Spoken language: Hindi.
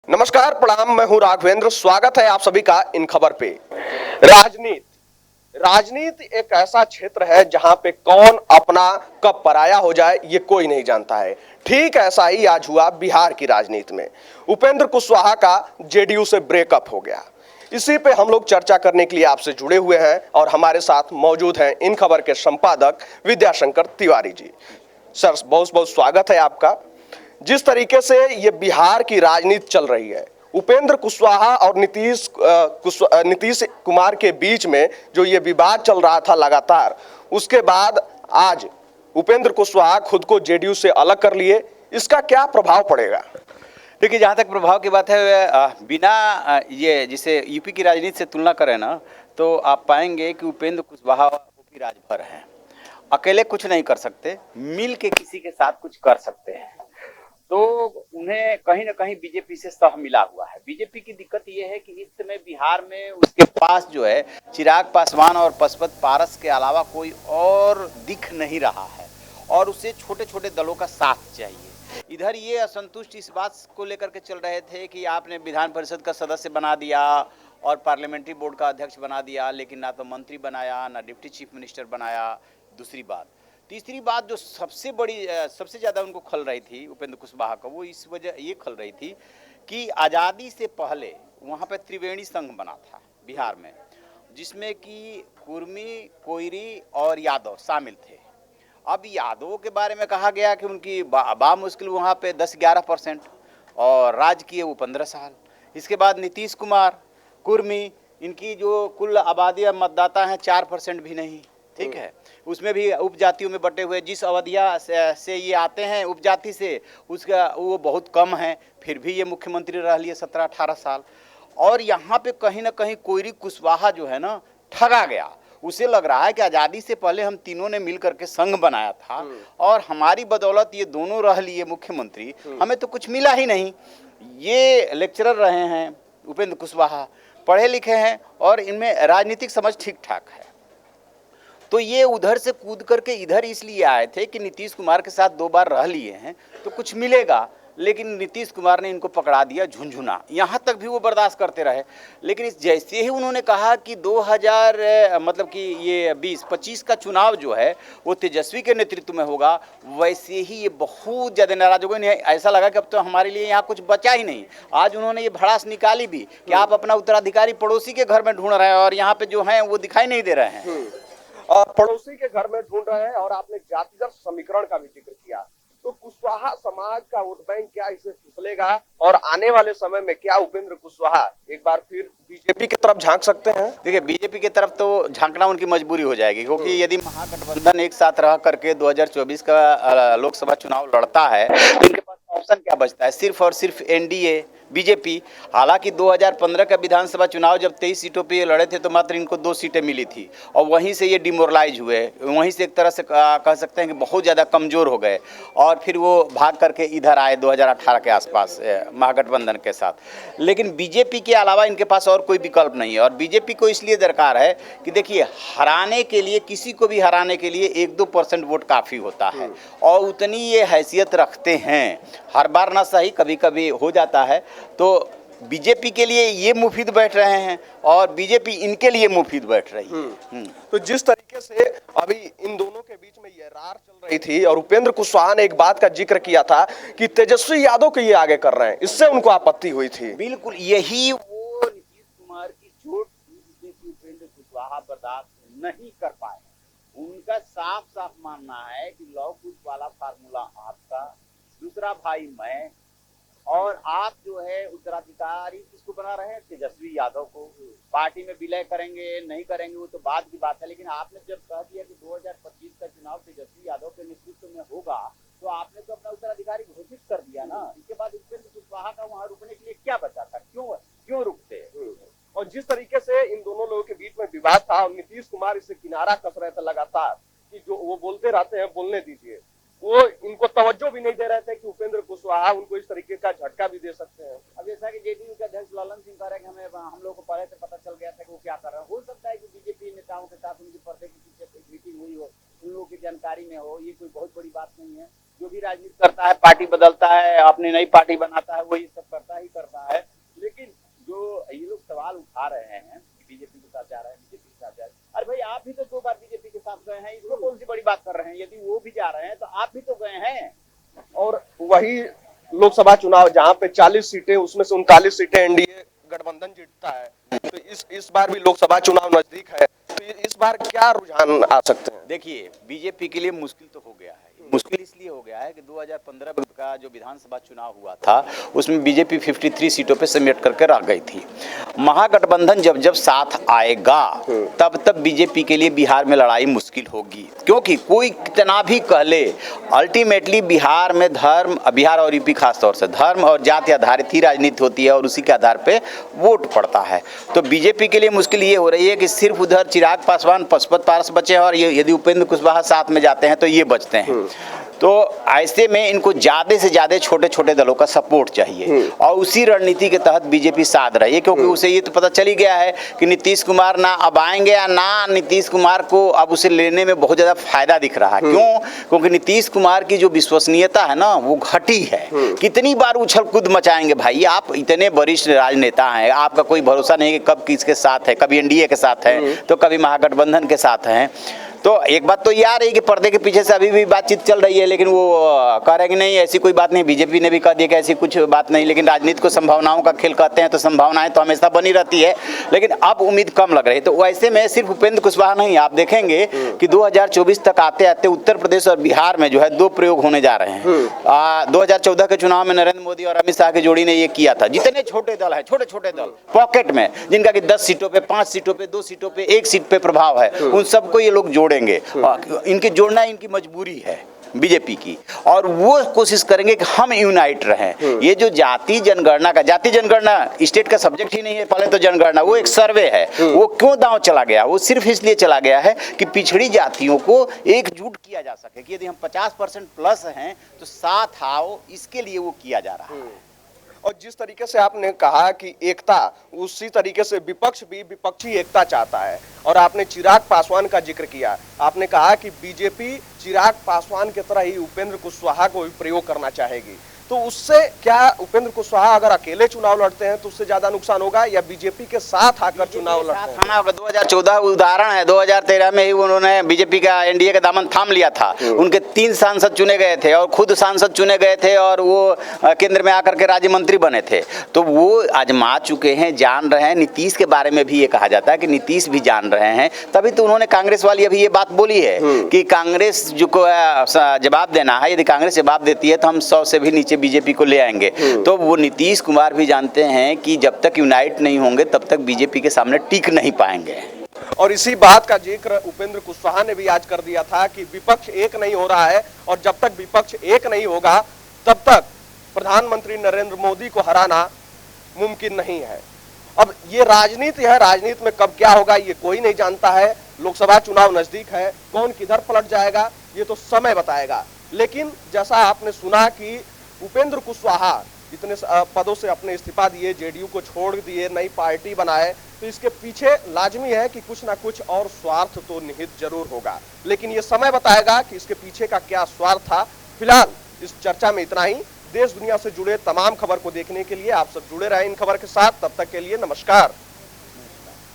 नमस्कार, प्रणाम। मैं हूं राघवेंद्र। स्वागत है आप सभी का इन खबर पे। राजनीति राजनीति एक ऐसा क्षेत्र है जहां पे कौन अपना कब पराया हो जाए ये कोई नहीं जानता है। ठीक ऐसा ही आज हुआ बिहार की राजनीति में। उपेंद्र कुशवाहा का जेडीयू से ब्रेकअप हो गया। इसी पे हम लोग चर्चा करने के लिए आपसे जुड़े हुए हैं और हमारे साथ मौजूद हैं इन खबर के संपादक विद्याशंकर तिवारी जी। सर, बहुत बहुत स्वागत है आपका। जिस तरीके से ये बिहार की राजनीति चल रही है, उपेंद्र कुशवाहा और नीतीश कुमार के बीच में जो ये विवाद चल रहा था लगातार, उसके बाद आज उपेंद्र कुशवाहा खुद को जेडीयू से अलग कर लिए। इसका क्या प्रभाव पड़ेगा? देखिए, जहाँ तक प्रभाव की बात है, बिना ये जिसे यूपी की राजनीति से तुलना करें ना, तो आप पाएंगे कि उपेंद्र कुशवाहा यूपी राजभर हैं। अकेले कुछ नहीं कर सकते, मिल के किसी के साथ कुछ कर सकते हैं। तो उन्हें कहीं ना कहीं बीजेपी से सह मिला हुआ है। बीजेपी की दिक्कत ये है कि इस समय बिहार में उसके पास जो है चिराग पासवान और पशुपत पारस के अलावा कोई और दिख नहीं रहा है और उसे छोटे छोटे दलों का साथ चाहिए। इधर ये असंतुष्ट इस बात को लेकर के चल रहे थे कि आपने विधान परिषद का सदस्य बना दिया और पार्लियामेंट्री बोर्ड का अध्यक्ष बना दिया, लेकिन ना तो मंत्री बनाया ना डिप्टी चीफ मिनिस्टर बनाया। दूसरी बात, तीसरी बात जो सबसे बड़ी सबसे ज़्यादा उनको खल रही थी उपेंद्र कुशवाहा को, वो इस वजह ये खल रही थी कि आज़ादी से पहले वहाँ पे त्रिवेणी संघ बना था बिहार में, जिसमें कि कुर्मी, कोयरी और यादव शामिल थे। अब यादवों के बारे में कहा गया कि उनकी बामुश्किल वहाँ पे 10-11% और राज किए वो 15 साल। इसके बाद नीतीश कुमार, कुर्मी, इनकी जो कुल आबादी मतदाता हैं 4% भी नहीं, ठीक है। उसमें भी उपजातियों में बटे हुए, जिस अवधिया से ये आते हैं उपजाति से, उसका वो बहुत कम है, फिर भी ये मुख्यमंत्री रह लिए 17-18 साल। और यहाँ पे कहीं ना कहीं कोयरी कुशवाहा जो है ना ठगा गया। उसे लग रहा है कि आज़ादी से पहले हम तीनों ने मिल करके संघ बनाया था और हमारी बदौलत ये दोनों रह लिए मुख्यमंत्री, हमें तो कुछ मिला ही नहीं। ये लेक्चरर रहे हैं उपेंद्र कुशवाहा, पढ़े लिखे हैं और इनमें राजनीतिक समझ ठीक ठाक है। तो ये उधर से कूद करके इधर इसलिए आए थे कि नीतीश कुमार के साथ 2 बार रह लिए हैं तो कुछ मिलेगा, लेकिन नीतीश कुमार ने इनको पकड़ा दिया झुनझुना। यहाँ तक भी वो बर्दाश्त करते रहे, लेकिन जैसे ही उन्होंने कहा कि 2000 मतलब कि ये 20-25 का चुनाव जो है वो तेजस्वी के नेतृत्व में होगा, वैसे ही ये बहुत ज़्यादा नाराज हो गए। ऐसा लगा कि अब तो हमारे लिए यहाँ कुछ बचा ही नहीं। आज उन्होंने ये भड़ास निकाली भी कि आप अपना उत्तराधिकारी पड़ोसी के घर में ढूंढ रहे हैं और यहाँ पे जो हैं वो दिखाई नहीं दे रहे हैं। पड़ोसी के घर में ढूंढ रहे हैं और आपने जातिगत समीकरण का भी जिक्र किया, तो कुशवाहा समाज का वोट बैंक क्या इसे फिसलेगा और आने वाले समय में क्या उपेंद्र कुशवाहा एक बार फिर बीजेपी की तरफ झांक सकते हैं? देखिए, बीजेपी की तरफ तो झांकना उनकी मजबूरी हो जाएगी, क्योंकि यदि महागठबंधन एक साथ रह करके 2024 का लोकसभा चुनाव लड़ता है तो इनके पास ऑप्शन क्या बचता है? सिर्फ और सिर्फ एनडीए, बीजेपी। हालांकि 2015 का विधानसभा चुनाव जब 23 सीटों पे ये लड़े थे तो मात्र इनको 2 सीटें मिली थी और वहीं से ये डिमोरलाइज हुए, वहीं से एक तरह से कह सकते हैं कि बहुत ज़्यादा कमज़ोर हो गए और फिर वो भाग करके इधर आए 2018 के आसपास महागठबंधन के साथ। लेकिन बीजेपी के अलावा इनके पास और कोई विकल्प नहीं है और बीजेपी को इसलिए दरकार है कि देखिए, हराने के लिए, किसी को भी हराने के लिए 1-2% वोट काफ़ी होता है और उतनी ये हैसियत रखते हैं। हर बार ना सही, कभी कभी हो जाता है। तो बीजेपी के लिए ये मुफीद बैठ रहे हैं और बीजेपी इनके लिए मुफीद बैठ रही है। तो जिस तरीके से अभी इन दोनों के बीच में ये रार चल रही थी और उपेंद्र कुशवाहा ने एक बात का जिक्र किया था कि तेजस्वी यादव को ये आगे कर रहे हैं, इससे उनको आपत्ति हुई थी। बिल्कुल यही वो नीतीश कुमार की चोट थी जिसे उपेंद्र कुशवाहा बर्दाश्त नहीं कर पाए। उनका साफ साफ मानना है कि लव कुश वाला फार्मूला आपका, दूसरा भाई मैं, और आप जो है उत्तराधिकारी किसको बना रहे हैं? तेजस्वी यादव को। पार्टी में विलय करेंगे नहीं करेंगे वो तो बाद की बात है, लेकिन आपने जब कह दिया कि 2025 का चुनाव तेजस्वी यादव के नेतृत्व में होगा तो आपने तो अपना उत्तराधिकारी घोषित कर दिया ना। इसके बाद उपेंद्र कुशवाहा का वहां रुकने के लिए क्या बचा था? क्यों रुकते? और जिस तरीके से इन दोनों लोगों के बीच में विवाद था और नीतीश कुमार इससे किनारा कस रहे थे लगातार कि जो वो बोलते रहते हैं बोलने दीजिए, वो इनको तवज्जो भी नहीं दे रहे थे कि उपेंद्र कुशवाहा उनको इस तरीके का झटका भी दे सकते हैं। अब जैसा कि जेडीयू के अध्यक्ष ललन सिंह कह रहे हैं कि हम लोग को पहले से पता चल गया था कि वो क्या कर रहे हैं। हो सकता है कि बीजेपी नेताओं के साथ उनकी पर्दे के पीछे एक मीटिंग हुई हो, उन लोगों की जानकारी में हो। ये कोई बहुत बड़ी बात नहीं है। जो भी राजनीति करता है, पार्टी बदलता है, अपनी नई पार्टी बनाता है, वो ये सब करता ही करता है। हैं, बीजेपी के साथ जा रहे हैं, बीजेपी के साथ जा रहे हैं। अरे भाई आप भी तो 2 बार बीजेपी के साथ गए हैं, इसमें कौन सी बड़ी बात कर रहे हैं? यदि वो भी जा रहे हैं तो आप भी तो गए हैं। और वही लोकसभा चुनाव जहां पे 40 सीटें, उसमें से 39 सीटें एनडीए गठबंधन जीतता है। तो इस बार भी लोकसभा चुनाव नजदीक है, तो इस बार क्या रुझान आ सकते हैं? देखिए, बीजेपी के लिए मुश्किल तो हो गया है। मुश्किल इसलिए हो गया है कि 2015 का जो विधानसभा चुनाव हुआ था उसमें बीजेपी 53 सीटों पे समेट करके रह गई थी। महागठबंधन जब जब साथ आएगा तब तब बीजेपी के लिए बिहार में लड़ाई मुश्किल होगी, क्योंकि कोई कितना भी कह ले, अल्टीमेटली बिहार में बिहार और यूपी खासतौर से धर्म और जाति आधारित ही राजनीति होती है और उसी के आधार पे वोट पड़ता है। तो बीजेपी के लिए मुश्किल ये हो रही है कि सिर्फ उधर चिराग पासवान पशुपत पारस बचे हैं और यदि उपेंद्र कुशवाहा साथ में जाते हैं तो ये बचते हैं। तो ऐसे में इनको ज़्यादा से ज़्यादा छोटे छोटे दलों का सपोर्ट चाहिए और उसी रणनीति के तहत बीजेपी साध रही है, क्योंकि उसे ये तो पता चल ही गया है कि नीतीश कुमार ना अब आएंगे या ना नीतीश कुमार को अब उसे लेने में बहुत ज़्यादा फायदा दिख रहा है। क्यों? क्योंकि नीतीश कुमार की जो विश्वसनीयता है ना वो घटी है। कितनी बार उछल कूद मचाएंगे भाई, आप इतने वरिष्ठ राजनेता हैं, आपका कोई भरोसा नहीं कि कब किसके साथ है, कभी एनडीए के साथ है तो कभी महागठबंधन के साथ हैं। तो एक बात तो ये आ रही है कि पर्दे के पीछे से अभी भी बातचीत चल रही है, लेकिन वो कह रहे हैं कि नहीं ऐसी कोई बात नहीं। बीजेपी ने भी कह दिया कि ऐसी कुछ बात नहीं, लेकिन राजनीति को संभावनाओं का खेल कहते हैं तो संभावनाएं तो हमेशा बनी रहती है, लेकिन अब उम्मीद कम लग रही है। तो वैसे में सिर्फ उपेंद्र कुशवाहा नहीं, आप देखेंगे कि 2024 तक आते आते उत्तर प्रदेश और बिहार में जो है 2 प्रयोग होने जा रहे हैं। 2014 के चुनाव में नरेंद्र मोदी और अमित शाह की जोड़ी ने ये किया था। जितने छोटे दल है, छोटे छोटे दल पॉकेट में, जिनका कि 10 सीटों पे, 5 सीटों पे, 2 सीटों पे, 1 सीट पे प्रभाव है, उन सबको ये लोग जोड़ेंगे। इनके जोड़ना इनकी मजबूरी है बीजेपी की, और वो कोशिश करेंगे कि हम यूनाइट रहें। ये जो जाति जनगणना स्टेट का सब्जेक्ट ही नहीं है, पहले तो जनगणना वो एक सर्वे है। वो क्यों दांव चला गया? वो सिर्फ इसलिए चला गया है कि पिछड़ी जातियों को एकजुट किया जा सके, कि यदि हम 50% प्लस हैं तो साथ आओ, इसके लिए वो किया जा रहा है। और जिस तरीके से आपने कहा कि एकता, उसी तरीके से विपक्ष भी विपक्षी एकता चाहता है। और आपने चिराग पासवान का जिक्र किया, आपने कहा कि बीजेपी चिराग पासवान की तरह ही उपेंद्र कुशवाहा को भी प्रयोग करना चाहेगी। तो उससे क्या उपेंद्र कुशवाहा अगर अकेले चुनाव लड़ते हैं तो उससे ज्यादा नुकसान होगा या बीजेपी के साथ आकर चुनाव लड़ते हैं? 2014 उदाहरण है, 2013 में ही उन्होंने बीजेपी का एनडीए का दामन थाम लिया था। उनके 3 सांसद चुने गए थे और खुद सांसद चुने गए थे और वो केंद्र में आकर के राज्य मंत्री बने थे। तो वो आजमा चुके हैं, जान रहे हैं। नीतीश के बारे में भी ये कहा जाता है कि नीतीश भी जान रहे हैं, तभी तो उन्होंने कांग्रेस वाली अभी ये बात बोली है कि कांग्रेस जो को जवाब देना है, यदि कांग्रेस जवाब देती है तो हम 100 से भी नीचे बीजेपी को ले आएंगे। तो वो नीतीश कुमार भी जानते हैं कि जब तक यूनाइट नहीं होंगे तब तक बीजेपी के सामने टिक नहीं पाएंगे। और इसी बात का जिक्र उपेंद्र कुशवाहा ने भी आज कर दिया था कि विपक्ष एक नहीं हो रहा है और जब तक विपक्ष एक नहीं होगा तब तक प्रधानमंत्री नरेंद्र मोदी को हराना मुमकिन नहीं है। अब ये राजनीति है, राजनीति में कब क्या होगा ये कोई नहीं जानता है। लोकसभा चुनाव नजदीक है, कौन किधर पलट जाएगा ये तो समय बताएगा। लेकिन जैसा आपने सुना कि उपेंद्र कुशवाहा इतने पदों से अपने इस्तीफा दिए, जेडीयू को छोड़ दिए, नई पार्टी बनाए, तो इसके पीछे लाजमी है कि कुछ ना कुछ और स्वार्थ तो निहित जरूर होगा। लेकिन ये समय बताएगा कि इसके पीछे का क्या स्वार्थ था। फिलहाल इस चर्चा में इतना ही। देश दुनिया से जुड़े तमाम खबर को देखने के लिए आप सब जुड़े रहें इन खबर के साथ। तब तक के लिए नमस्कार।